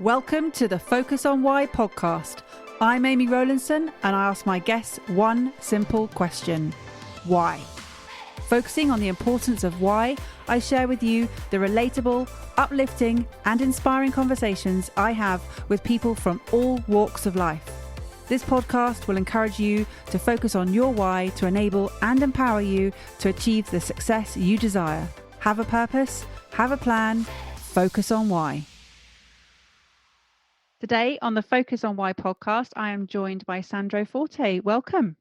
Welcome to the Focus on Why podcast. I'm Amy Rowlandson and I ask my guests one simple question. Why? Focusing on the importance of why, I share with you the relatable, uplifting and inspiring conversations I have with people from all walks of life. This podcast will encourage you to focus on your why to enable and empower you to achieve the success you desire. Have a purpose, have a plan, focus on why. Today on the Focus on Why podcast, I am joined by Sandro Forte. Welcome.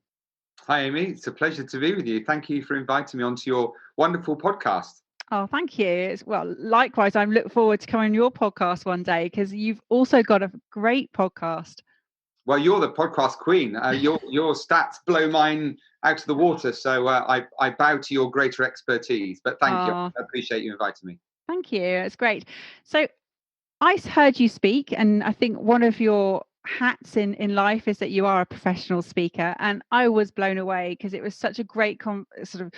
Hi, Amy. It's a pleasure to be with you. Thank you for inviting me onto your wonderful podcast. Oh, thank you. Likewise, I look forward to coming on your podcast one day because you've also got a great podcast. Well, you're the podcast queen. Your stats blow mine out of the water. So I bow to your greater expertise. But thank you. I appreciate you inviting me. Thank you. It's great. So I heard you speak, and I think one of your hats in life is that you are a professional speaker. And I was blown away because it was such a great sort of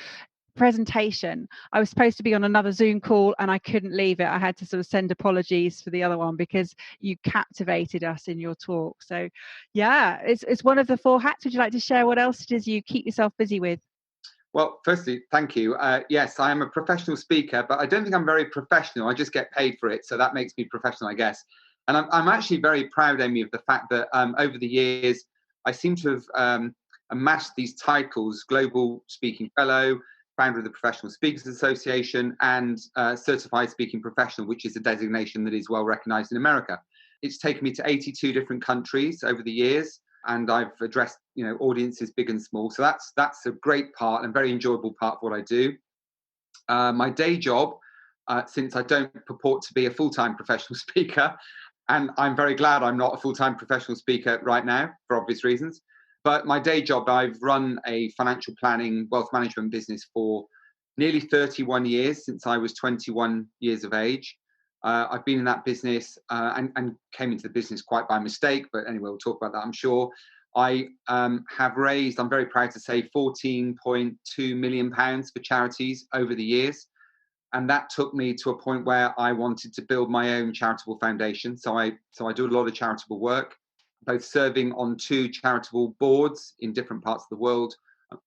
presentation. I was supposed to be on another Zoom call and I couldn't leave it. I had to sort of send apologies for the other one because you captivated us in your talk. So yeah, it's one of the four hats. Would you like to share what else it is you keep yourself busy with? Well, firstly, thank you. Yes, I am a professional speaker, but I don't think I'm very professional. I just get paid for it. So that makes me professional, I guess. And I'm actually very proud, Amy, of the fact that over the years, I seem to have amassed these titles: Global Speaking Fellow, founder of the Professional Speakers Association, and Certified Speaking Professional, which is a designation that is well recognized in America. It's taken me to 82 different countries over the years, and I've addressed audiences big and small. So that's a great part and very enjoyable part of what I do. My day job, since I don't purport to be a full-time professional speaker, and I'm very glad I'm not a full-time professional speaker right now for obvious reasons. But my day job, I've run a financial planning, wealth management business for nearly 31 years, since I was 21 years of age. I've been in that business and came into the business quite by mistake. But anyway, we'll talk about that, I'm sure. I have raised, I'm very proud to say, £14.2 million for charities over the years. And that took me to a point where I wanted to build my own charitable foundation. So I do a lot of charitable work, both serving on 2 charitable boards in different parts of the world.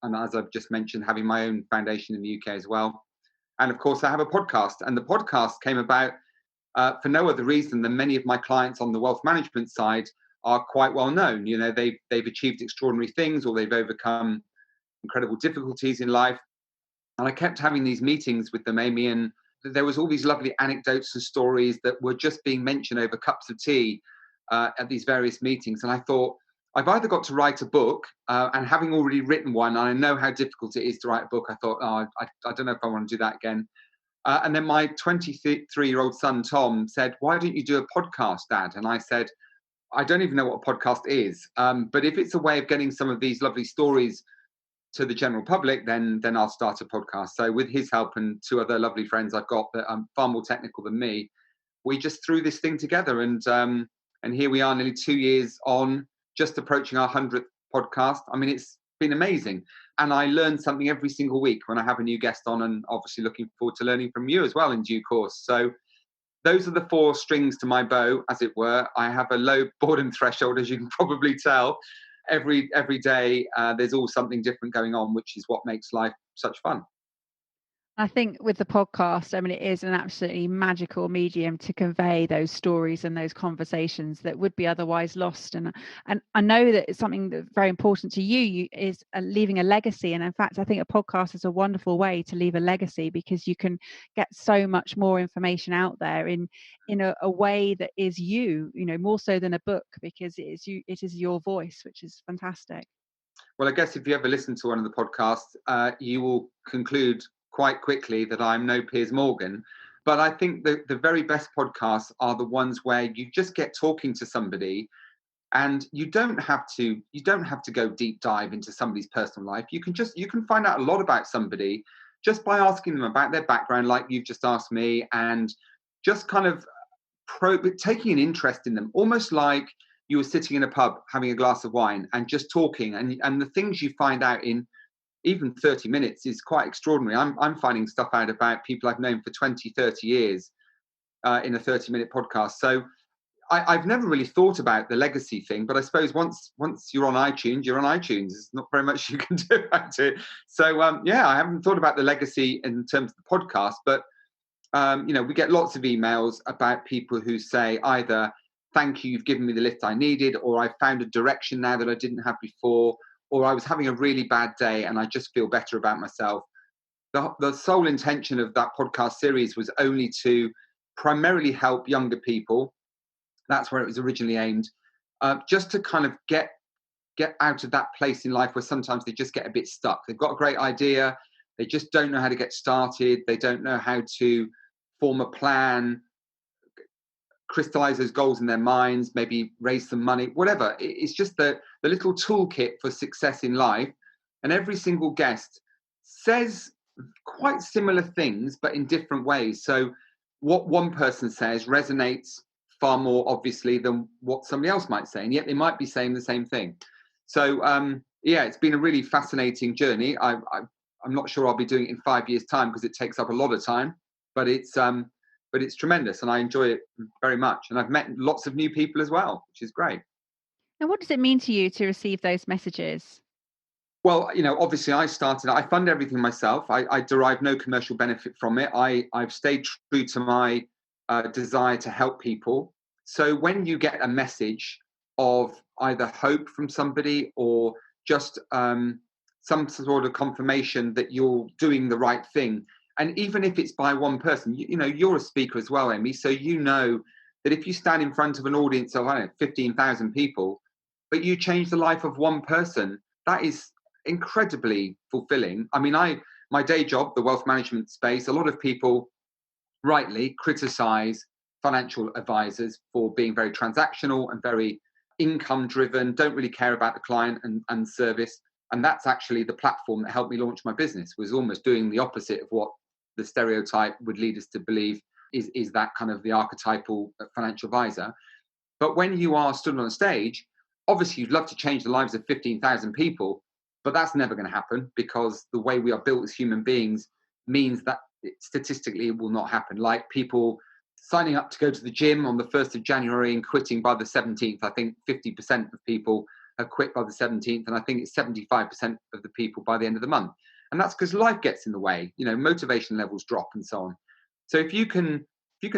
And as I've just mentioned, having my own foundation in the UK as well. And of course, I have a podcast. And the podcast came about for no other reason than many of my clients on the wealth management side are quite well known. They've achieved extraordinary things, or they've overcome incredible difficulties in life. And I kept having these meetings with them, Amy, and there was all these lovely anecdotes and stories that were just being mentioned over cups of tea at these various meetings. And I thought, I've either got to write a book, and having already written one, and I know how difficult it is to write a book, I thought, I don't know if I want to do that again. And then my 23-year-old son, Tom, said, why don't you do a podcast, Dad? And I said, I don't even know what a podcast is. But if it's a way of getting some of these lovely stories to the general public, then I'll start a podcast. So with his help and 2 other lovely friends I've got that are far more technical than me, we just threw this thing together. And here we are, nearly 2 years on, just approaching our 100th podcast. I mean, it's been amazing. And I learn something every single week when I have a new guest on, and obviously looking forward to learning from you as well in due course. So those are the 4 strings to my bow, as it were. I have a low boredom threshold, as you can probably tell. Every day, there's all something different going on, which is what makes life such fun. I think with the podcast, I mean, it is an absolutely magical medium to convey those stories and those conversations that would be otherwise lost. And I know that it's something that's very important to you is leaving a legacy. And in fact, I think a podcast is a wonderful way to leave a legacy because you can get so much more information out there in a way that is more so than a book, because it is your voice, which is fantastic. Well, I guess if you ever listen to one of the podcasts, you will conclude quite quickly that I'm no Piers Morgan. But I think that the very best podcasts are the ones where you just get talking to somebody, and you don't have to go deep dive into somebody's personal life. You can find out a lot about somebody just by asking them about their background, like you've just asked me, and just kind of taking an interest in them, almost like you were sitting in a pub having a glass of wine and just talking, and the things you find out in even 30 minutes is quite extraordinary. I'm finding stuff out about people I've known for 20, 30 years in a 30-minute podcast. So I've never really thought about the legacy thing, but I suppose once you're on iTunes, you're on iTunes. There's not very much you can do about it. So I haven't thought about the legacy in terms of the podcast, but we get lots of emails about people who say either, thank you, you've given me the lift I needed, or I found a direction now that I didn't have before, or I was having a really bad day and I just feel better about myself. The sole intention of that podcast series was only to primarily help younger people. That's where it was originally aimed, just to kind of get out of that place in life where sometimes they just get a bit stuck. They've got a great idea, they just don't know how to get started, they don't know how to form a plan, crystallize those goals in their minds, maybe raise some money, whatever. It's just the little toolkit for success in life. And every single guest says quite similar things, but in different ways. So what one person says resonates far more obviously than what somebody else might say, and yet they might be saying the same thing. So it's been a really fascinating journey. I'm not sure I'll be doing it in 5 years' time because it takes up a lot of time, but it's tremendous and I enjoy it very much. And I've met lots of new people as well, which is great. And what does it mean to you to receive those messages? Well, obviously I fund everything myself. I derive no commercial benefit from it. I've stayed true to my desire to help people. So when you get a message of either hope from somebody or just some sort of confirmation that you're doing the right thing, and even if it's by one person, you're a speaker as well, Amy, so you know that if you stand in front of an audience of 15,000 people, but you change the life of one person, that is incredibly fulfilling. I mean, my day job, the wealth management space, a lot of people rightly criticize financial advisors for being very transactional and very income driven, don't really care about the client and service. And that's actually the platform that helped me launch my business, was almost doing the opposite of what the stereotype would lead us to believe is that kind of the archetypal financial advisor. But when you are stood on a stage, obviously you'd love to change the lives of 15,000 people, but that's never going to happen because the way we are built as human beings means that statistically it will not happen. Like people signing up to go to the gym on the 1st of January and quitting by the 17th. I think 50% of people have quit by the 17th, and I think it's 75% of the people by the end of the month. And that's because life gets in the way, motivation levels drop and so on. So if you can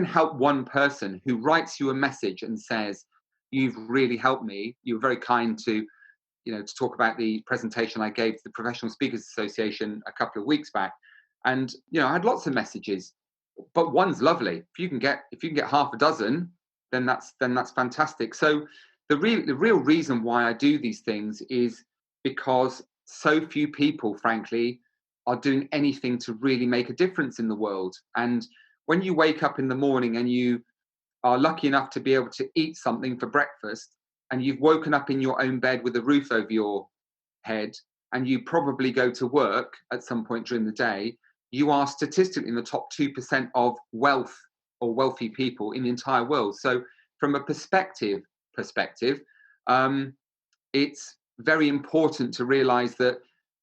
help one person who writes you a message and says, you've really helped me, you were very kind to talk about the presentation I gave to the Professional Speakers Association a couple of weeks back. And, I had lots of messages, but one's lovely. If you can get half a dozen, then that's fantastic. So the real reason why I do these things is because so few people, frankly, are doing anything to really make a difference in the world. And when you wake up in the morning and you are lucky enough to be able to eat something for breakfast, and you've woken up in your own bed with a roof over your head, and you probably go to work at some point during the day, you are statistically in the top 2% of wealth or wealthy people in the entire world. So from a perspective, it's very important to realize that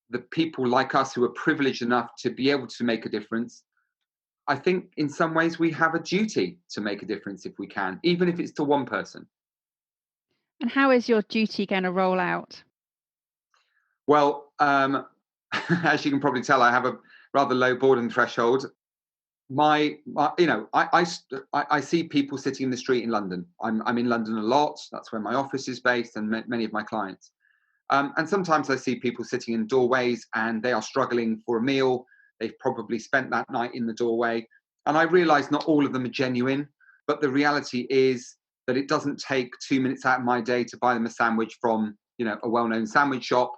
the people like us who are privileged enough to be able to make a difference, I think in some ways we have a duty to make a difference if we can, even if it's to one person. And how is your duty going to roll out? Well, as you can probably tell, I have a rather low boredom threshold. I see people sitting in the street in London. I'm in London a lot. That's where my office is based and many of my clients. And sometimes I see people sitting in doorways and they are struggling for a meal. They've probably spent that night in the doorway. And I realize not all of them are genuine, but the reality is that it doesn't take 2 minutes out of my day to buy them a sandwich from, a well-known sandwich shop.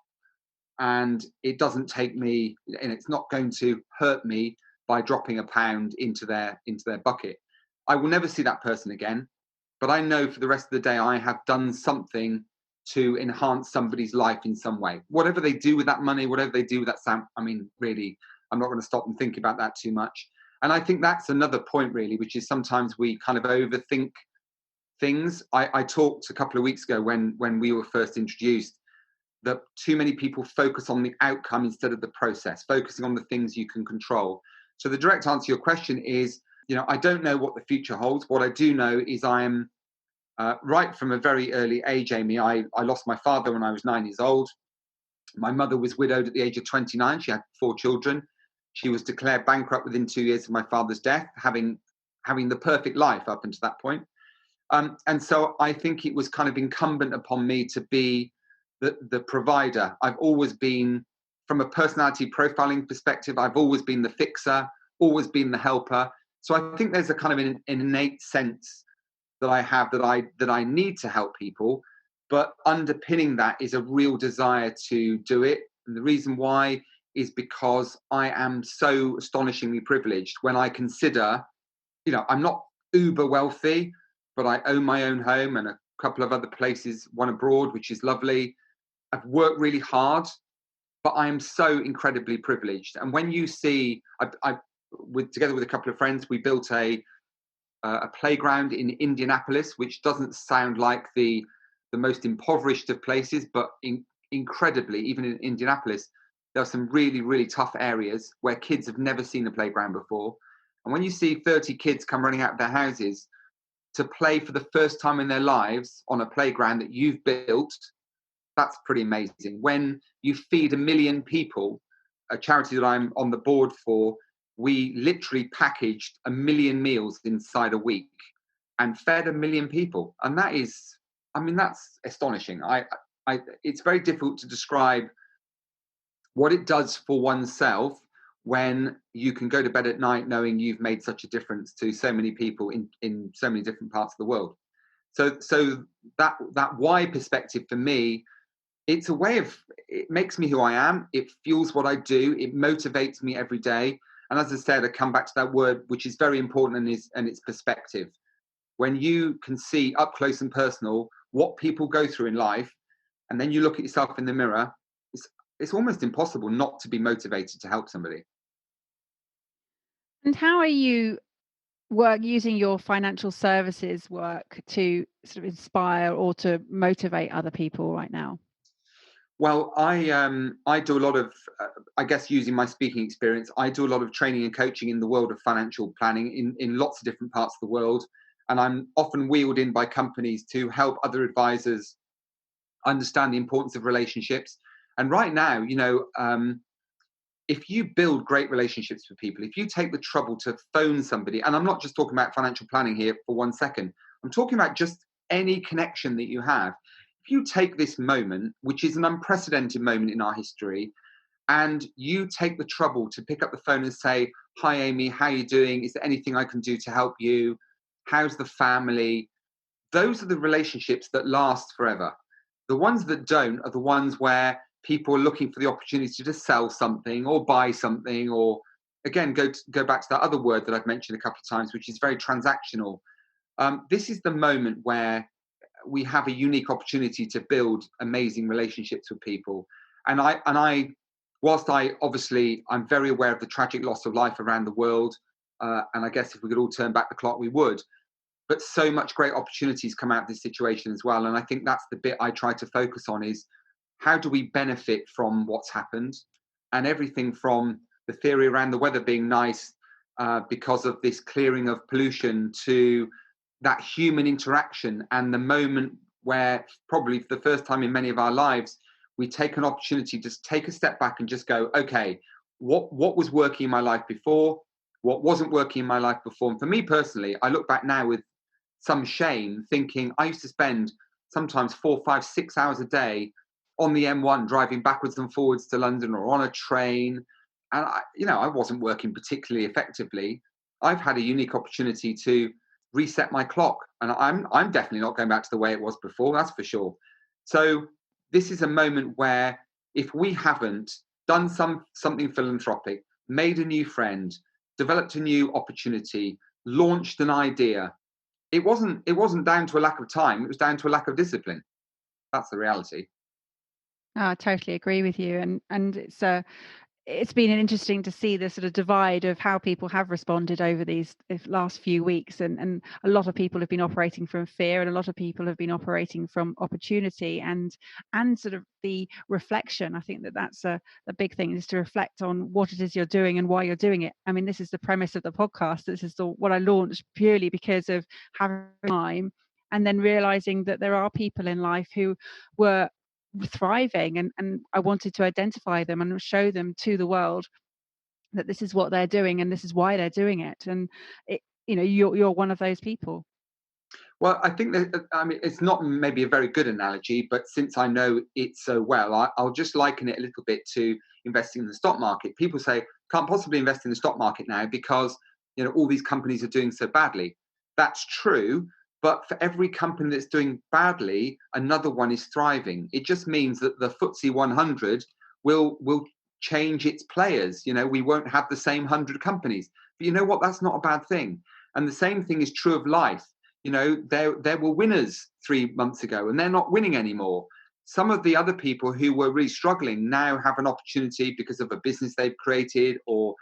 And it doesn't take me, and it's not going to hurt me by dropping £1 into their bucket. I will never see that person again, but I know for the rest of the day I have done something to enhance somebody's life in some way. Whatever they do with that money, whatever they do with that really, I'm not going to stop and think about that too much. And I think that's another point really, which is sometimes we kind of overthink things. I talked a couple of weeks ago when we were first introduced that too many people focus on the outcome instead of the process, focusing on the things you can control. So the direct answer to your question is, I don't know what the future holds. What I do know is I am Right from a very early age, Amy, I lost my father when I was 9 years old. My mother was widowed at the age of 29. She had 4 children. She was declared bankrupt within 2 years of my father's death, having the perfect life up until that point. And so I think it was kind of incumbent upon me to be the provider. I've always been, from a personality profiling perspective, I've always been the fixer, always been the helper. So I think there's a kind of an innate sense that I have that I need to help people, but underpinning that is a real desire to do it. And the reason why is because I am so astonishingly privileged when I consider, I'm not uber wealthy, but I own my own home and a couple of other places, one abroad, which is lovely. I've worked really hard, but I am so incredibly privileged. And when you see, together with a couple of friends, we built a playground in Indianapolis, which doesn't sound like the most impoverished of places, but incredibly, even in Indianapolis, there are some really, really tough areas where kids have never seen a playground before. And when you see 30 kids come running out of their houses to play for the first time in their lives on a playground that you've built, that's pretty amazing. When you feed 1 million people, a charity that I'm on the board for, we literally packaged 1 million meals inside a week and fed 1 million people. And that's astonishing. It's very difficult to describe what it does for oneself when you can go to bed at night knowing you've made such a difference to so many people in so many different parts of the world. So that why perspective for me, it's a way of, it makes me who I am. It fuels what I do. It motivates me every day. And as I said, I come back to that word, which is very important, and it's perspective. When you can see up close and personal what people go through in life, and then you look at yourself in the mirror, it's almost impossible not to be motivated to help somebody. And how are you using your financial services work to sort of inspire or to motivate other people right now? Well, I do a lot of, I guess, using my speaking experience, I do a lot of training and coaching in the world of financial planning in lots of different parts of the world. And I'm often wheeled in by companies to help other advisors understand the importance of relationships. And right now, if you build great relationships with people, if you take the trouble to phone somebody, and I'm not just talking about financial planning here for 1 second, I'm talking about just any connection that you have. If you take this moment, which is an unprecedented moment in our history, and you take the trouble to pick up the phone and say, "Hi, Amy, how are you doing? Is there anything I can do to help you? How's the family?" Those are the relationships that last forever. The ones that don't are the ones where people are looking for the opportunity to sell something or buy something, or again, go back to that other word that I've mentioned a couple of times, which is very transactional. This is the moment where we have a unique opportunity to build amazing relationships with people. And I, whilst I'm very aware of the tragic loss of life around the world, and I guess if we could all turn back the clock, we would. But so much great opportunities come out of this situation as well. And I think that's the bit I try to focus on is how do we benefit from what's happened? And everything from the theory around the weather being nice because of this clearing of pollution to that human interaction and the moment where probably for the first time in many of our lives, we take an opportunity to take a step back and just go, okay, what was working in my life before? What wasn't working in my life before? And for me personally, I look back now with some shame thinking I used to spend sometimes 4, 5, 6 hours a day on the M1 driving backwards and forwards to London or on a train. And I wasn't working particularly effectively. I've had a unique opportunity to reset my clock, and I'm definitely not going back to the way it was before, that's for sure. So this is a moment where if we haven't done something philanthropic, made a new friend, developed a new opportunity, launched an idea, it wasn't down to a lack of time, it was down to a lack of discipline. That's the reality. I totally agree with you, and it's been interesting to see the sort of divide of how people have responded over these last few weeks, and a lot of people have been operating from fear, and a lot of people have been operating from opportunity, and sort of the reflection. I think that's a big thing, is to reflect on what it is you're doing and why you're doing it. I mean, this is the premise of the podcast. This is what I launched purely because of having time and then realizing that there are people in life who were thriving, and I wanted to identify them and show them to the world that this is what they're doing and this is why they're doing it. And you're one of those people. Well, I think that, I mean, it's not maybe a very good analogy, but since I know it so well, I'll just liken it a little bit to investing in the stock market. People say, can't possibly invest in the stock market now because, all these companies are doing so badly. That's true. But for every company that's doing badly, another one is thriving. It just means that the FTSE 100 will change its players. We won't have the same 100 companies. But you know what? That's not a bad thing. And the same thing is true of life. There were winners 3 months ago and they're not winning anymore. Some of the other people who were really struggling now have an opportunity because of a business they've created, or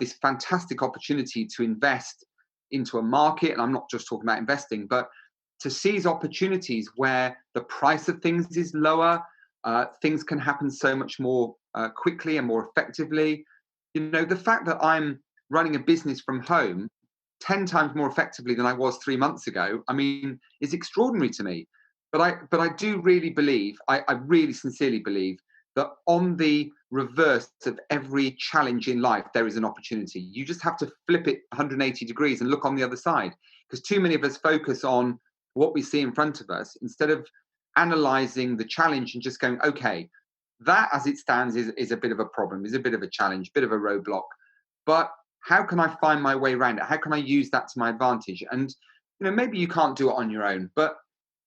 this fantastic opportunity to invest into a market. And I'm not just talking about investing, but to seize opportunities where the price of things is lower. Things can happen so much more quickly and more effectively. The fact that I'm running a business from home 10 times more effectively than I was 3 months ago, I mean, is extraordinary to me. But I do really believe, I really sincerely believe, that on the reverse of every challenge in life, there is an opportunity. You just have to flip it 180 degrees and look on the other side. Because too many of us focus on what we see in front of us instead of analysing the challenge and just going, okay, that as it stands is a bit of a problem, is a bit of a challenge, bit of a roadblock. But how can I find my way around it? How can I use that to my advantage? And, maybe you can't do it on your own, but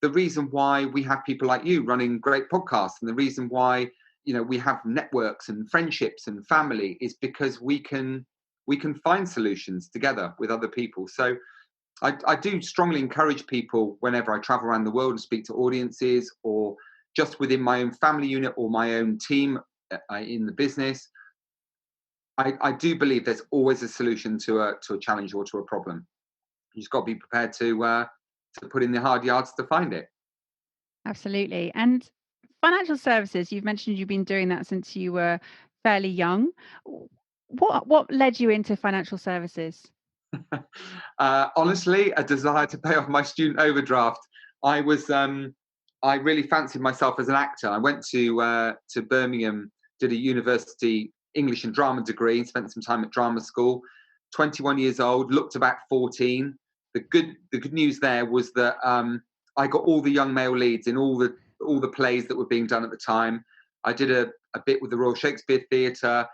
the reason why we have people like you running great podcasts, and the reason why, we have networks and friendships and family, is because we can find solutions together with other people. So I do strongly encourage people, whenever I travel around the world and speak to audiences, or just within my own family unit or my own team in the business, I do believe there's always a solution to a challenge or to a problem. You just got to be prepared to put in the hard yards to find it. Absolutely. And financial services, you've mentioned you've been doing that since you were fairly young. What led you into financial services? Honestly, a desire to pay off my student overdraft. I really fancied myself as an actor. I went to Birmingham, did a university English and drama degree, spent some time at drama school. 21 years old, looked about 14. The good news there was that I got all the young male leads in all the plays that were being done at the time. I did a bit with the Royal Shakespeare Theatre,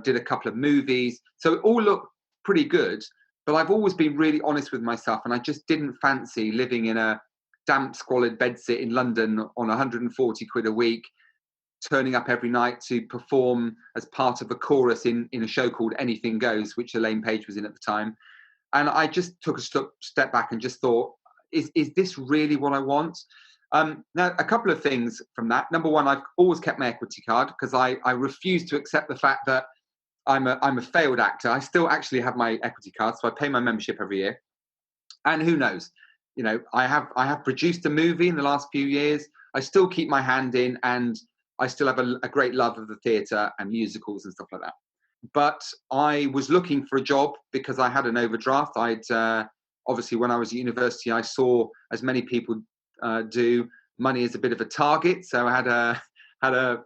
did a couple of movies. So it all looked pretty good. But I've always been really honest with myself, and I just didn't fancy living in a damp, squalid bedsit in London on 140 quid a week, turning up every night to perform as part of a chorus in a show called Anything Goes, which Elaine Page was in at the time. And I just took a step back and just thought, is this really what I want? Now, a couple of things from that. Number one, I've always kept my equity card because I refuse to accept the fact that I'm a failed actor. I still actually have my equity card, so I pay my membership every year. And who knows? I have produced a movie in the last few years. I still keep my hand in, and I still have a great love of the theatre and musicals and stuff like that. But I was looking for a job because I had an overdraft. I'd obviously, when I was at university, I saw, as many people do, money as a bit of a target. So I had a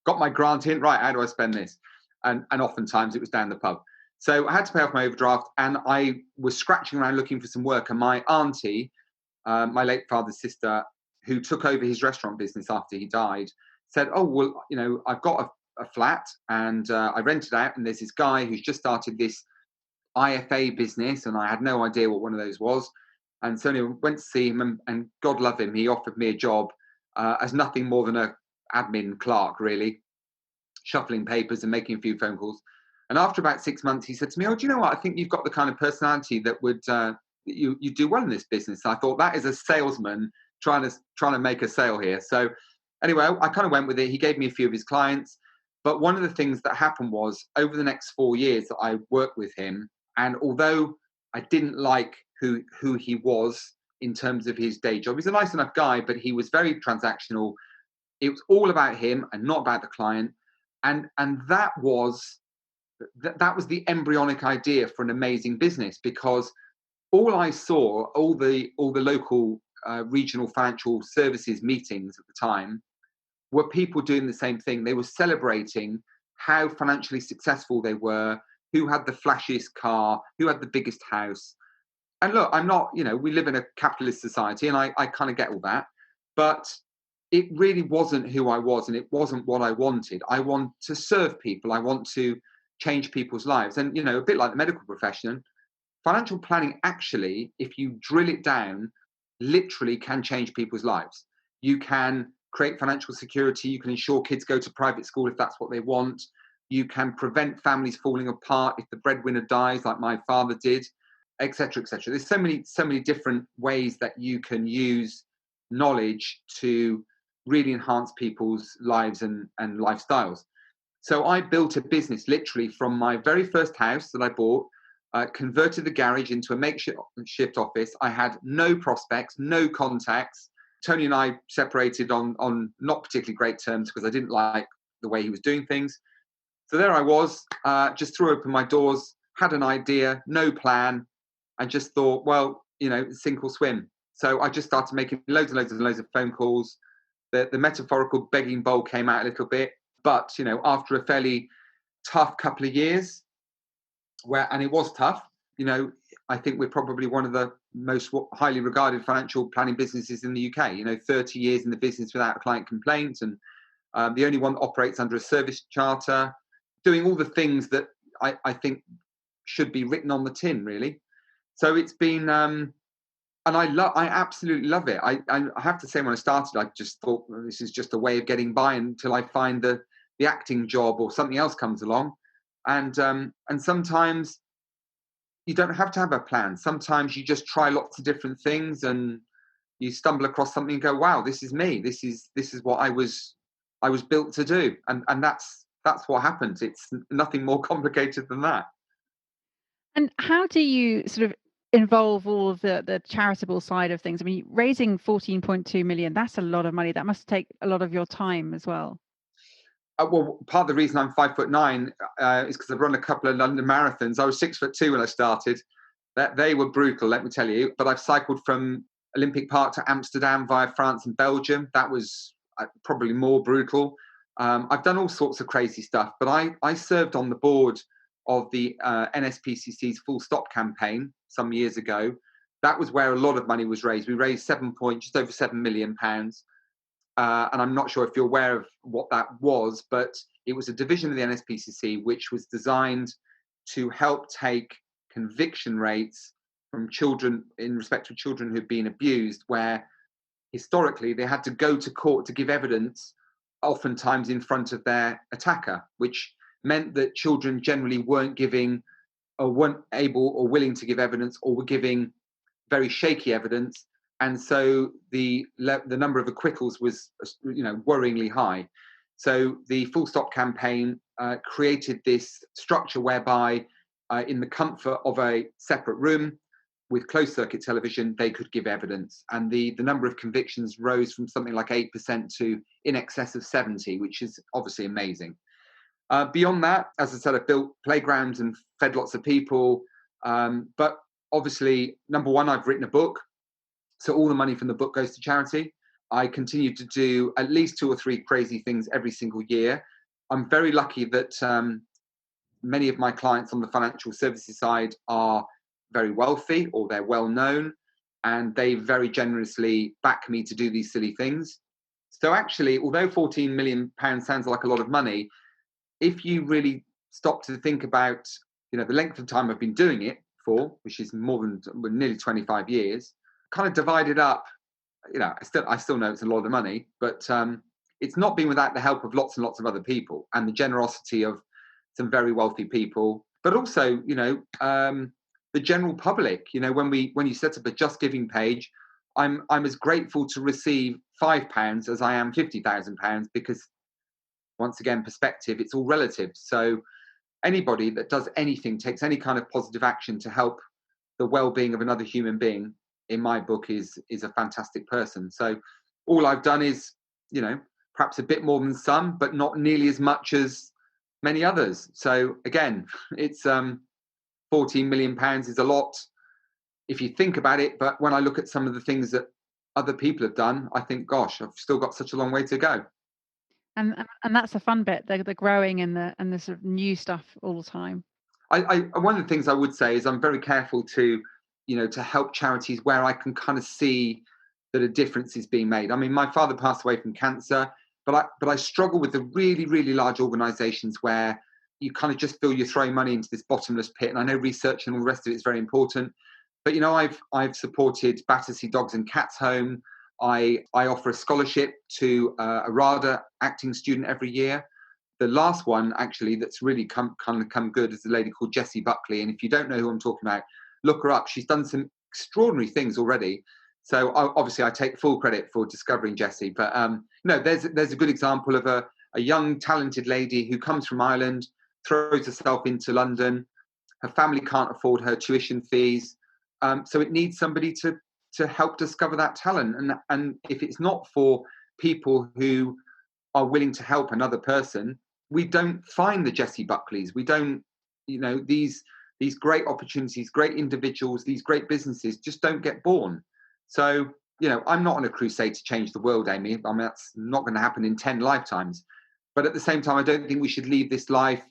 got my grant in. Right, how do I spend this? And oftentimes it was down the pub. So I had to pay off my overdraft, and I was scratching around looking for some work. And my auntie, my late father's sister, who took over his restaurant business after he died, said, oh, well, I've got a flat, and I rented out, and there's this guy who's just started this IFA business, and I had no idea what one of those was. And so anyway, went to see him, and God love him, he offered me a job as nothing more than a admin clerk, really, shuffling papers and making a few phone calls. And after about 6 months, he said to me, oh, do you know what? I think you've got the kind of personality that would you do well in this business. And I thought, that is a salesman trying to make a sale here. So anyway, I kind of went with it. He gave me a few of his clients. But one of the things that happened was, over the next 4 years that I worked with him, and although I didn't like who he was in terms of his day job, he's a nice enough guy, but he was very transactional. It was all about him and not about the client. And that was the embryonic idea for an amazing business, because all I saw, all the local regional financial services meetings at the time, were people doing the same thing. They were celebrating how financially successful they were, who had the flashiest car, who had the biggest house. And look, I'm not, we live in a capitalist society, and I kind of get all that. But it really wasn't who I was, and it wasn't what I wanted. I want to serve people. I want to change people's lives. And, a bit like the medical profession, financial planning actually, if you drill it down, literally can change people's lives. You can create financial security. You can ensure kids go to private school if that's what they want. You can prevent families falling apart if the breadwinner dies, like my father did, etc., etc. There's so many different ways that you can use knowledge to really enhance people's lives and lifestyles. So I built a business literally from my very first house that I bought, converted the garage into a makeshift office. I had no prospects, no contacts. Tony and I separated on not particularly great terms because I didn't like the way he was doing things. So there I was, just threw open my doors, had an idea, no plan, and just thought, well, sink or swim. So I just started making loads of phone calls. The metaphorical begging bowl came out a little bit, but after a fairly tough couple of years, and it was tough, I think we're probably one of the most highly regarded financial planning businesses in the UK. 30 years in the business without a client complaint, and the only one that operates under a service charter, doing all the things that I think should be written on the tin, really. So it's been, and I absolutely love it. I have to say, when I started, I just thought, well, this is just a way of getting by until I find the acting job or something else comes along. And sometimes you don't have to have a plan. Sometimes you just try lots of different things, and you stumble across something and go, wow, this is me. This is what I was built to do. And that's what happened. It's nothing more complicated than that. And how do you sort of involve all of the charitable side of things? I mean, raising 14.2 million, that's a lot of money. That must take a lot of your time as well. Well, part of the reason I'm 5'9" is because I've run a couple of London marathons. I was 6'2" when I started. They were brutal, let me tell you. But I've cycled from Olympic Park to Amsterdam via France and Belgium. That was probably more brutal. I've done all sorts of crazy stuff. But I served on the board of the NSPCC's Full Stop campaign some years ago. That was where a lot of money was raised. We raised just over £7 million. And I'm not sure if you're aware of what that was, but it was a division of the NSPCC which was designed to help take conviction rates from children in respect to children who've been abused, where historically they had to go to court to give evidence, oftentimes in front of their attacker, which meant that children generally weren't giving or weren't able or willing to give evidence, or were giving very shaky evidence. And so the number of acquittals was, worryingly high. So the Full Stop campaign created this structure whereby, in the comfort of a separate room with closed circuit television, they could give evidence. And the number of convictions rose from something like 8% to in excess of 70%, which is obviously amazing. Beyond that, as I said, I built playgrounds and fed lots of people. But obviously, number one, I've written a book. So all the money from the book goes to charity. I continue to do at least 2 or 3 crazy things every single year. I'm very lucky that many of my clients on the financial services side are very wealthy, or they're well known, and they very generously back me to do these silly things. So actually, although £14 million sounds like a lot of money, if you really stop to think about the length of time I've been doing it for, which is nearly 25 years, kind of divided up, I still know it's a lot of money, but it's not been without the help of lots and lots of other people and the generosity of some very wealthy people, but also the general public. When you set up a Just Giving page, I'm as grateful to receive £5 as I am £50,000, because once again, perspective, it's all relative. So anybody that does anything, takes any kind of positive action to help the well-being of another human being, in my book, is a fantastic person. So all I've done is, perhaps a bit more than some, but not nearly as much as many others. So again, it's £14 million is a lot. if you think about it. But when I look at some of the things that other people have done, I think, gosh, I've still got such a long way to go. And that's the fun bit, the growing and the sort of new stuff all the time. One of the things I would say is I'm very careful to, to help charities where I can kind of see that a difference is being made. I mean, my father passed away from cancer, but I struggle with the really, really large organizations where you kind of just feel you're throwing money into this bottomless pit. And I know research and all the rest of it is very important. But, I've supported Battersea Dogs and Cats Home. I offer a scholarship to a RADA acting student every year. The last one, actually, that's really come good is a lady called Jessie Buckley. And if you don't know who I'm talking about, look her up. She's done some extraordinary things already. So obviously I take full credit for discovering Jessie. But there's a good example of a young, talented lady who comes from Ireland, throws herself into London. Her family can't afford her tuition fees. So it needs somebody to help discover that talent. And if it's not for people who are willing to help another person, we don't find the Jessie Buckleys. We don't, these great opportunities, great individuals, these great businesses just don't get born. So, I'm not on a crusade to change the world, Amy. I mean, that's not going to happen in 10 lifetimes. But at the same time, I don't think we should leave this life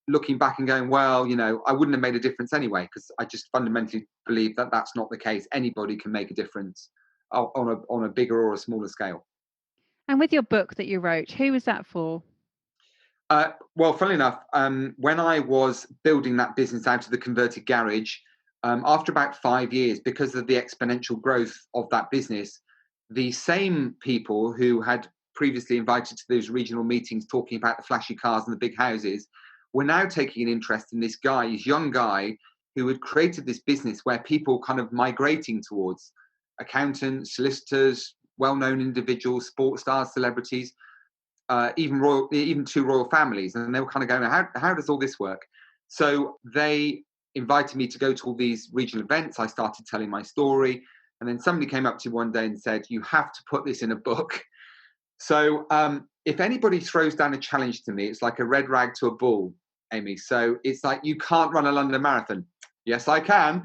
looking back and going, well, I wouldn't have made a difference anyway, because I just fundamentally believe that that's not the case. Anybody can make a difference on a bigger or a smaller scale. And with your book that you wrote, who was that for? Well, funnily enough, when I was building that business out of the converted garage, after about 5 years, because of the exponential growth of that business, the same people who had previously invited to those regional meetings talking about the flashy cars and the big houses were now taking an interest in this young guy who had created this business where people kind of migrating towards accountants, solicitors, well-known individuals, sports stars, celebrities, even two royal families. And they were kind of going, how does all this work? So they invited me to go to all these regional events. I started telling my story. And then somebody came up to me one day and said, you have to put this in a book. So if anybody throws down a challenge to me, it's like a red rag to a bull, Amy. So it's like, you can't run a London Marathon. Yes, I can.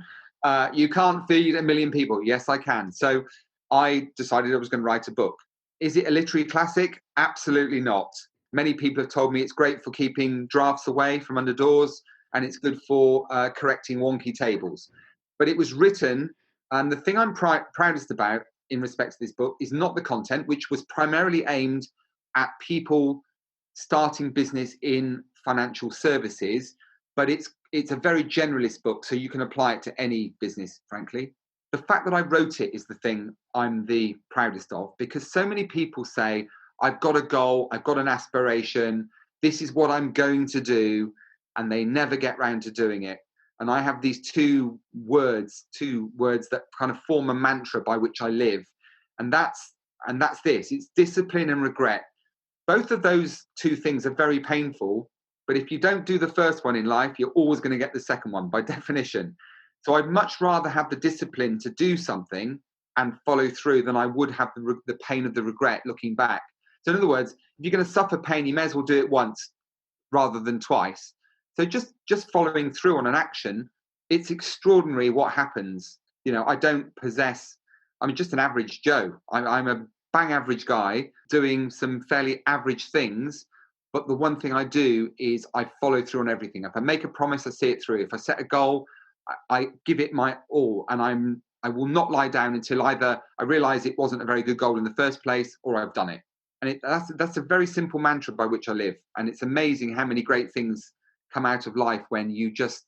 You can't feed 1 million people. Yes, I can. So I decided I was going to write a book. Is it a literary classic? Absolutely not. Many people have told me it's great for keeping drafts away from under doors, and it's good for correcting wonky tables. But it was written, and the thing I'm proudest about in respect to this book is not the content, which was primarily aimed at people starting business in financial services, but it's a very generalist book, so you can apply it to any business, frankly. The fact that I wrote it is the thing I'm the proudest of, because so many people say, I've got a goal, I've got an aspiration, this is what I'm going to do, and they never get round to doing it. And I have these two words that kind of form a mantra by which I live. And that's this. It's discipline and regret. Both of those two things are very painful, but if you don't do the first one in life, you're always going to get the second one by definition. So I'd much rather have the discipline to do something and follow through than I would have the pain of the regret looking back. So in other words, if you're going to suffer pain, you may as well do it once rather than twice. So just following through on an action, it's extraordinary what happens. I don't possess, I'm just an average Joe. I'm a bang average guy doing some fairly average things. But the one thing I do is I follow through on everything. If I make a promise, I see it through. If I set a goal, I give it my all. And I will not lie down until either I realize it wasn't a very good goal in the first place or I've done it. And that's a very simple mantra by which I live. And it's amazing how many great things come out of life when you just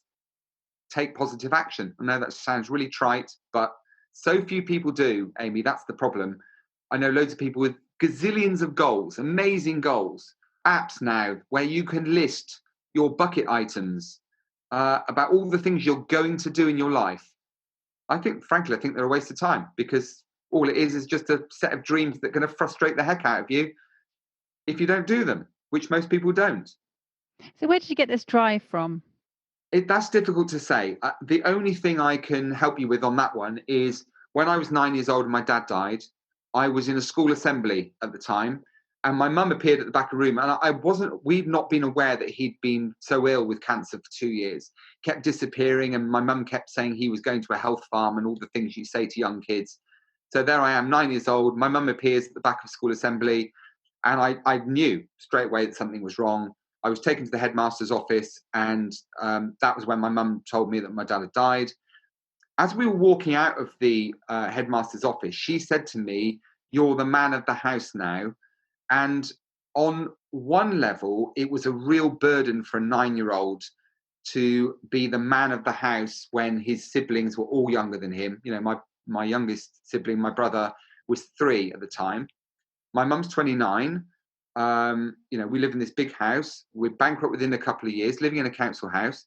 take positive action. I know that sounds really trite, but so few people do, Amy. That's the problem. I know loads of people with gazillions of goals, amazing goals, apps now where you can list your bucket items about all the things you're going to do in your life. Frankly, I think they're a waste of time, because all it is just a set of dreams that are going to frustrate the heck out of you if you don't do them, which most people don't. So where did you get this drive from? That's difficult to say. The only thing I can help you with on that one is when I was 9 years old and my dad died, I was in a school assembly at the time, And my mum appeared at the back of the room, and we'd not been aware that he'd been so ill with cancer for 2 years, kept disappearing. And my mum kept saying he was going to a health farm and all the things you say to young kids. So there I am, 9 years old. My mum appears at the back of school assembly, and I knew straight away that something was wrong. I was taken to the headmaster's office, and that was when my mum told me that my dad had died. As we were walking out of the headmaster's office, she said to me, "You're the man of the house now." And on one level, it was a real burden for a 9-year-old to be the man of the house when his siblings were all younger than him. You know, my youngest sibling, my brother, was 3 at the time. My mum's 29. You know, we live in this big house. We're bankrupt within a couple of years, living in a council house.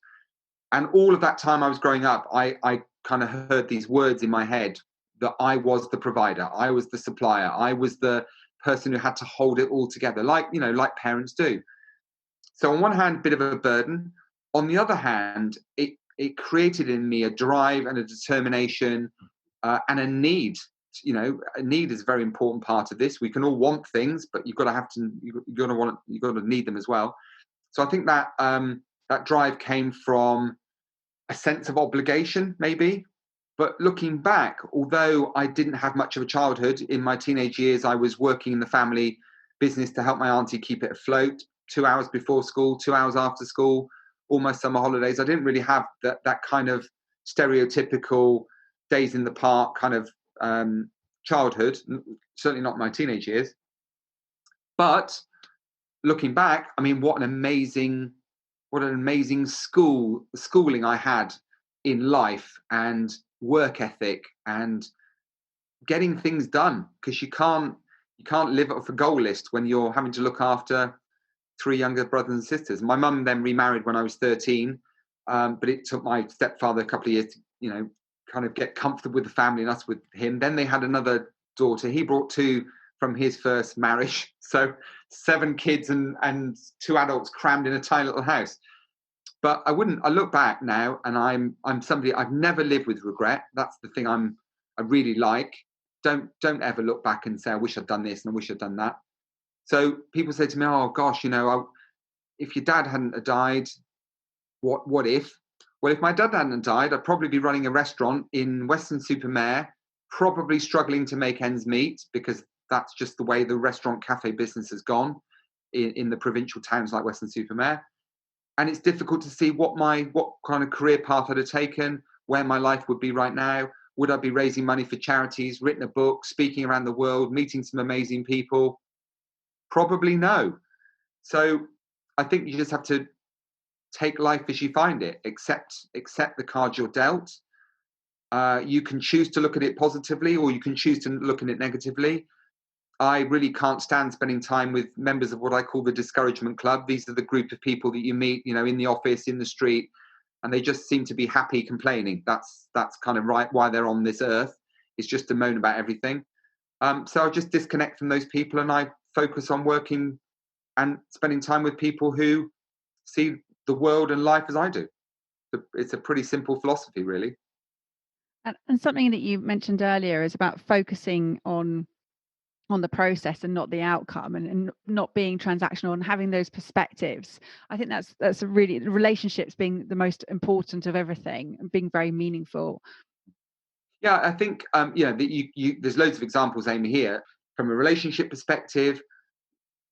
And all of that time I was growing up, I kind of heard these words in my head that I was the provider, I was the supplier, I was the person who had to hold it all together, like parents do. So on one hand, a bit of a burden. On the other hand, it created in me a drive and a determination and a need. You know, a need is a very important part of this. We can all want things, but you've got to need them as well. So I think that that drive came from a sense of obligation, maybe. But looking back, although I didn't have much of a childhood, in my teenage years, I was working in the family business to help my auntie keep it afloat. 2 hours before school, 2 hours after school, all my summer holidays. I didn't really have that kind of stereotypical days in the park kind of childhood, certainly not my teenage years. But looking back, I mean, what an amazing schooling I had in life, and work ethic, and getting things done, because you can't live off a goal list when you're having to look after 3 younger brothers and sisters. My mum then remarried when I was 13, but it took my stepfather a couple of years to, you know, kind of get comfortable with the family and us with him. Then they had another daughter. He brought 2 from his first marriage. So 7 kids and 2 adults crammed in a tiny little house. But I look back now, and I'm somebody, I've never lived with regret. That's the thing I really like. Don't ever look back and say, I wish I'd done this and I wish I'd done that. So people say to me, oh gosh, you know, if your dad hadn't died, what if? Well, if my dad hadn't died, I'd probably be running a restaurant in Weston-super-Mare, probably struggling to make ends meet, because that's just the way the restaurant cafe business has gone in the provincial towns like Weston-super-Mare. And it's difficult to see what kind of career path I'd have taken, where my life would be right now. Would I be raising money for charities, written a book, speaking around the world, meeting some amazing people? Probably no. So I think you just have to take life as you find it, accept the cards you're dealt. You can choose to look at it positively, or you can choose to look at it negatively. I really can't stand spending time with members of what I call the discouragement club. These are the group of people that you meet, you know, in the office, in the street, and they just seem to be happy complaining. That's kind of right why they're on this earth. It's just to moan about everything. So I just disconnect from those people, and I focus on working and spending time with people who see the world and life as I do. It's a pretty simple philosophy, really. And something that you mentioned earlier is about focusing on the process and not the outcome, and not being transactional, and having those perspectives. I think that's a really, relationships being the most important of everything, and being very meaningful. Yeah, I think there's loads of examples, Amy, here from a relationship perspective.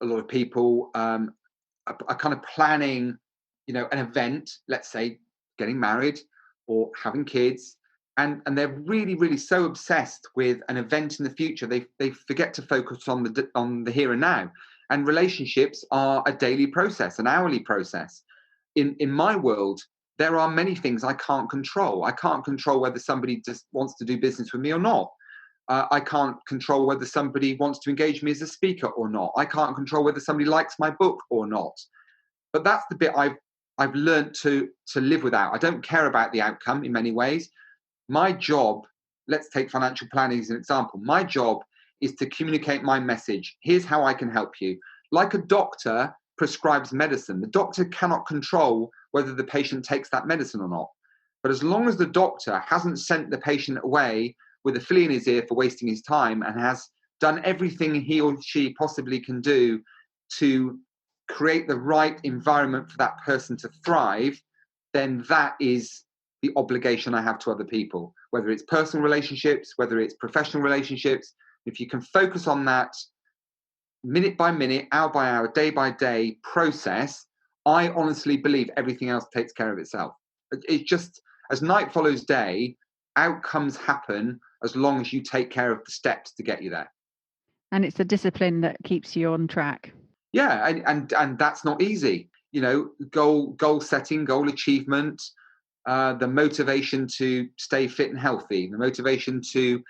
A lot of people are kind of planning, you know, an event, let's say getting married or having kids, and they're really, really so obsessed with an event in the future, they forget to focus on the here and now. And relationships are a daily process, an hourly process. In my world, there are many things I can't control. I can't control whether somebody just wants to do business with me or not. I can't control whether somebody wants to engage me as a speaker or not. I can't control whether somebody likes my book or not. But that's the bit I've learned to live without. I don't care about the outcome in many ways. My job, let's take financial planning as an example. My job is to communicate my message. Here's how I can help you. Like a doctor prescribes medicine, the doctor cannot control whether the patient takes that medicine or not. But as long as the doctor hasn't sent the patient away with a flea in his ear for wasting his time, and has done everything he or she possibly can do to create the right environment for that person to thrive, then that is the obligation I have to other people, whether it's personal relationships, whether it's professional relationships. If you can focus on that minute by minute, hour by hour, day by day process, I honestly believe everything else takes care of itself. It's just, as night follows day, outcomes happen as long as you take care of the steps to get you there. And it's the discipline that keeps you on track. Yeah, and that's not easy. Goal setting, goal achievement, the motivation to stay fit and healthy, the motivation to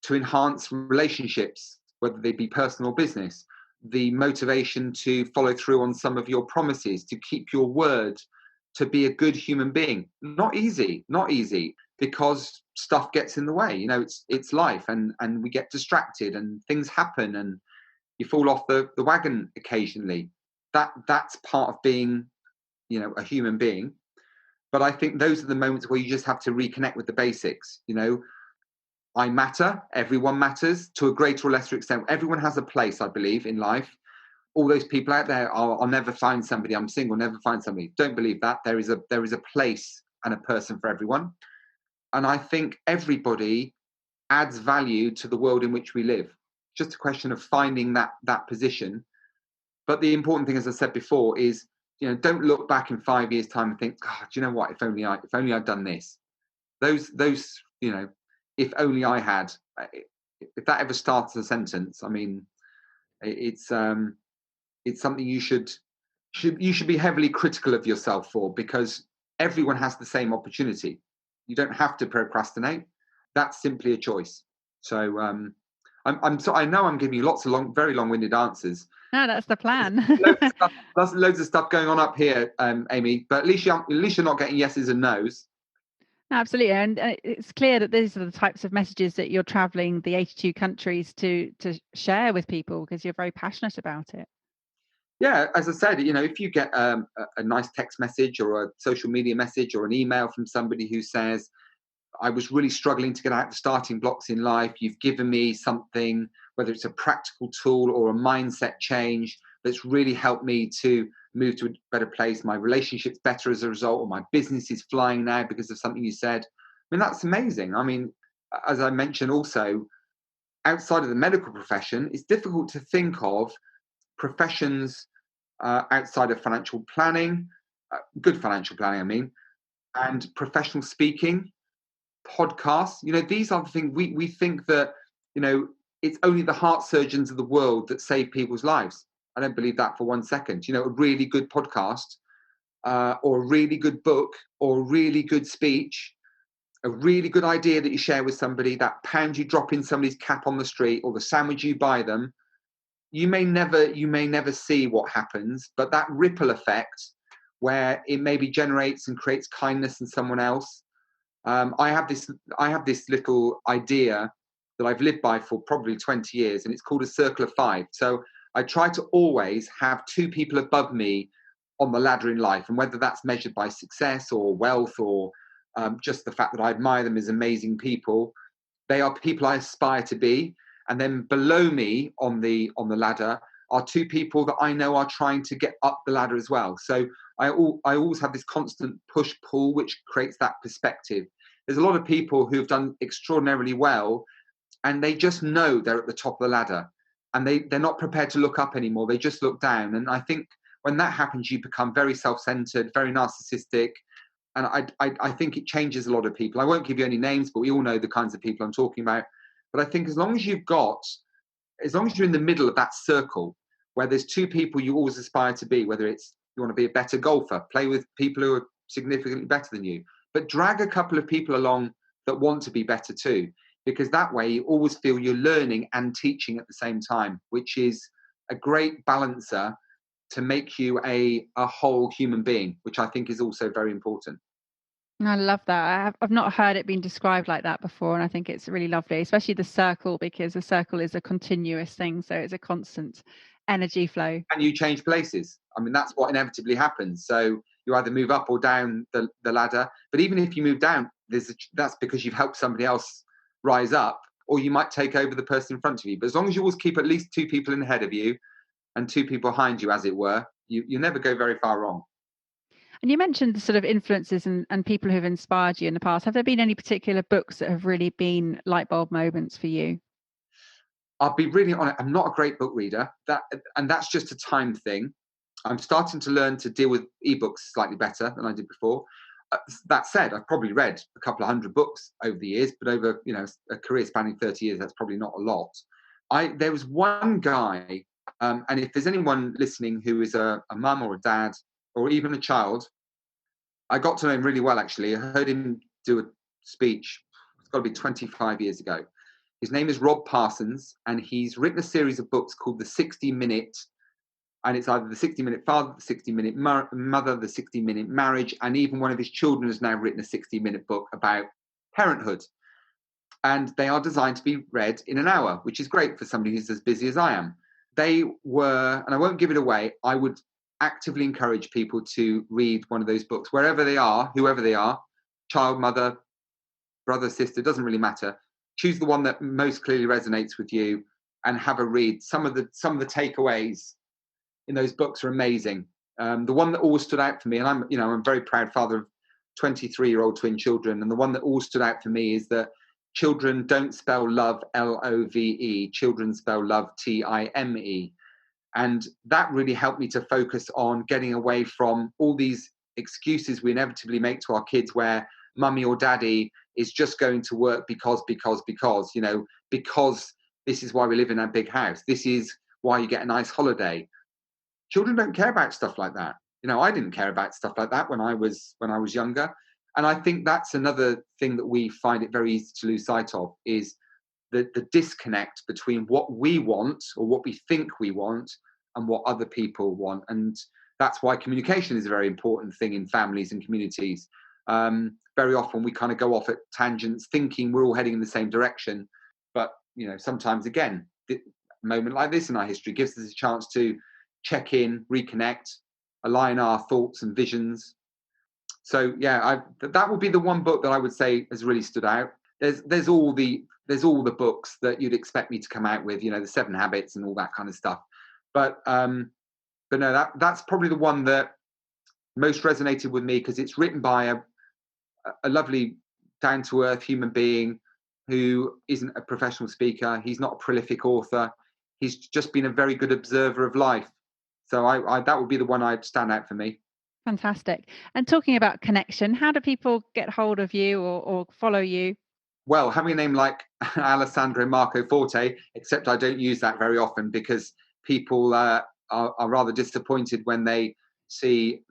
enhance relationships, whether they be personal or business, the motivation to follow through on some of your promises, to keep your word, to be a good human being. Not easy, because stuff gets in the way. It's life, and we get distracted and things happen and you fall off the wagon occasionally. That's part of being, a human being. But I think those are the moments where you just have to reconnect with the basics. I matter, everyone matters to a greater or lesser extent. Everyone has a place, I believe, in life. All those people out there, I'll never find somebody, I'm single, never find somebody. Don't believe that. There is a place and a person for everyone. And I think everybody adds value to the world in which we live. Just a question of finding that position. But the important thing, as I said before, is don't look back in 5 years' time and think, God, do you know what? If only I'd done this. Those if only I had. If that ever starts a sentence, I mean, it's something you should be heavily critical of yourself for, because everyone has the same opportunity. You don't have to procrastinate. That's simply a choice. So I know I'm giving you lots of very long-winded answers. No, that's the plan. loads of stuff going on up here, Amy. But at least you're not getting yeses and nos. Absolutely, and it's clear that these are the types of messages that you're traveling the 82 countries to share with people, because you're very passionate about it. Yeah, as I said, if you get a nice text message or a social media message or an email from somebody who says, I was really struggling to get out the starting blocks in life, you've given me something, whether it's a practical tool or a mindset change that's really helped me to move to a better place, my relationship's better as a result, or my business is flying now because of something you said. I mean, that's amazing. I mean, as I mentioned also, outside of the medical profession, it's difficult to think of professions outside of financial planning, good financial planning, I mean, and professional speaking, podcasts. These are the things we think that, it's only the heart surgeons of the world that save people's lives. I don't believe that for 1 second. A really good podcast or a really good book or a really good speech, a really good idea that you share with somebody, that pound you drop in somebody's cap on the street or the sandwich you buy them, you may never see what happens, but that ripple effect where it maybe generates and creates kindness in someone else. I have this little idea that I've lived by for probably 20 years, and it's called a circle of 5. So I try to always have 2 people above me on the ladder in life, and whether that's measured by success or wealth or just the fact that I admire them as amazing people, they are people I aspire to be. And then below me on the ladder are 2 people that I know are trying to get up the ladder as well. So I always have this constant push-pull, which creates that perspective. There's a lot of people who've done extraordinarily well, and they just know they're at the top of the ladder, and they're not prepared to look up anymore. They just look down. And I think when that happens, you become very self-centered, very narcissistic. And I think it changes a lot of people. I won't give you any names, but we all know the kinds of people I'm talking about. But I think as long as you're in the middle of that circle where there's 2 people you always aspire to be, whether it's you want to be a better golfer, play with people who are significantly better than you, but drag a couple of people along that want to be better too, because that way you always feel you're learning and teaching at the same time, which is a great balancer to make you a whole human being, which I think is also very important. I love that. I've not heard it being described like that before, and I think it's really lovely, especially the circle, because the circle is a continuous thing, so it's a constant energy flow. And you change places. I mean, that's what inevitably happens. So you either move up or down the ladder. But even if you move down, that's because you've helped somebody else rise up. or you might take over the person in front of you. But as long as you always keep at least 2 people in ahead of you and 2 people behind you, as it were, you never go very far wrong. And you mentioned the sort of influences and people who've inspired you in the past. Have there been any particular books that have really been light bulb moments for you? I'll be really honest, I'm not a great book reader, and that's just a time thing. I'm starting to learn to deal with ebooks slightly better than I did before. That said, I've probably read a couple of hundred books over the years, but over a career spanning 30 years, that's probably not a lot. There was one guy, and if there's anyone listening who is a mum or a dad or even a child, I got to know him really well, actually. I heard him do a speech, it's got to be 25 years ago. His name is Rob Parsons, and he's written a series of books called The 60-Minute, and it's either The 60-Minute Father, The 60-Minute Mother, The 60-Minute Marriage, and even one of his children has now written a 60-minute book about parenthood. And they are designed to be read in an hour, which is great for somebody who's as busy as I am. They were, and I won't give it away, I would actively encourage people to read one of those books, wherever they are, whoever they are, child, mother, brother, sister, doesn't really matter. Choose the one that most clearly resonates with you and have a read. Some of the takeaways in those books are amazing. The one that always stood out for me, and I'm a very proud father of 23-year-old twin children, and the one that always stood out for me is that children don't spell love Love. Children spell love Time. And that really helped me to focus on getting away from all these excuses we inevitably make to our kids, where mummy or daddy is just going to work because this is why we live in a big house. This is why you get a nice holiday. Children don't care about stuff like that. I didn't care about stuff like that when I was younger. And I think that's another thing that we find it very easy to lose sight of, is the disconnect between what we want or what we think we want and what other people want. And that's why communication is a very important thing in families and communities. Very often we kind of go off at tangents thinking we're all heading in the same direction. But, sometimes, again, a moment like this in our history gives us a chance to check in, reconnect, align our thoughts and visions. So, yeah, that would be the one book that I would say has really stood out. There's all the books that you'd expect me to come out with, the 7 Habits and all that kind of stuff. But no, that's probably the one that most resonated with me, because it's written by a lovely, down-to-earth human being who isn't a professional speaker. He's not a prolific author. He's just been a very good observer of life. So that would be the one I'd stand out for me. Fantastic. And talking about connection, how do people get hold of you or follow you? Well, having a name like Alessandro Marco Forte, except I don't use that very often, because people are rather disappointed when they see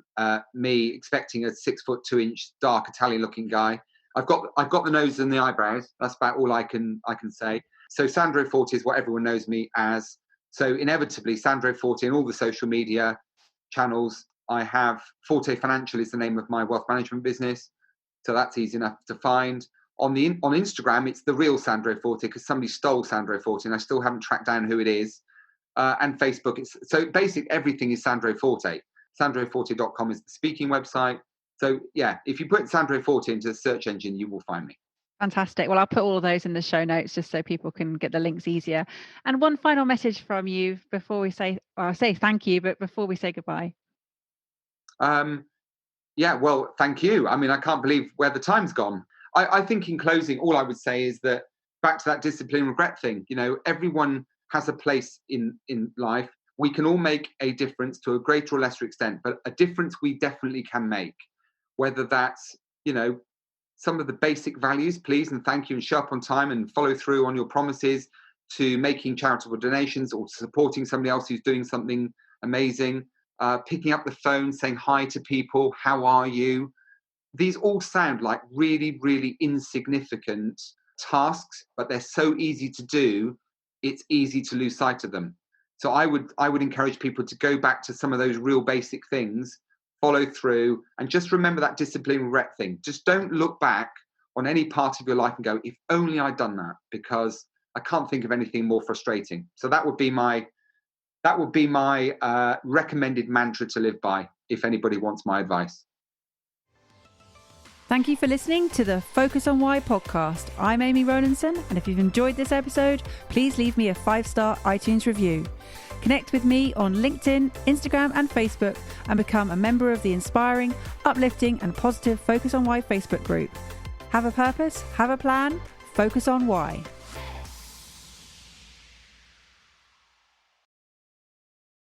me expecting a 6'2" dark Italian looking guy. I've got the nose and the eyebrows. That's about all I can say. So Sandro Forte is what everyone knows me as. So inevitably, Sandro Forte in all the social media channels. I have Forte Financial is the name of my wealth management business. So that's easy enough to find. On Instagram, it's the real Sandro Forte, because somebody stole Sandro Forte and I still haven't tracked down who it is. And Facebook, so basically everything is Sandro Forte. SandroForte.com is the speaking website. So yeah, if you put Sandro Forte into the search engine, you will find me. Fantastic. Well, I'll put all of those in the show notes just so people can get the links easier. And one final message from you before we say thank you, but before we say goodbye. Yeah, well, thank you. I mean, I can't believe where the time's gone. I think in closing, all I would say is that back to that discipline regret thing, everyone has a place in life. We can all make a difference to a greater or lesser extent, but a difference we definitely can make. Whether that's, some of the basic values, please and thank you, and show up on time and follow through on your promises, to making charitable donations or supporting somebody else who's doing something amazing, picking up the phone, saying hi to people, how are you? These all sound like really, really insignificant tasks, but they're so easy to do, it's easy to lose sight of them. So I would encourage people to go back to some of those real basic things, follow through, and just remember that discipline regret thing. Just don't look back on any part of your life and go, if only I'd done that, because I can't think of anything more frustrating. So that would be my recommended mantra to live by, if anybody wants my advice. Thank you for listening to the Focus on Why podcast. I'm Amy Rowlandson, and if you've enjoyed this episode, please leave me a 5-star iTunes review. Connect with me on LinkedIn, Instagram, and Facebook, and become a member of the inspiring, uplifting, and positive Focus on Why Facebook group. Have a purpose, have a plan, focus on why.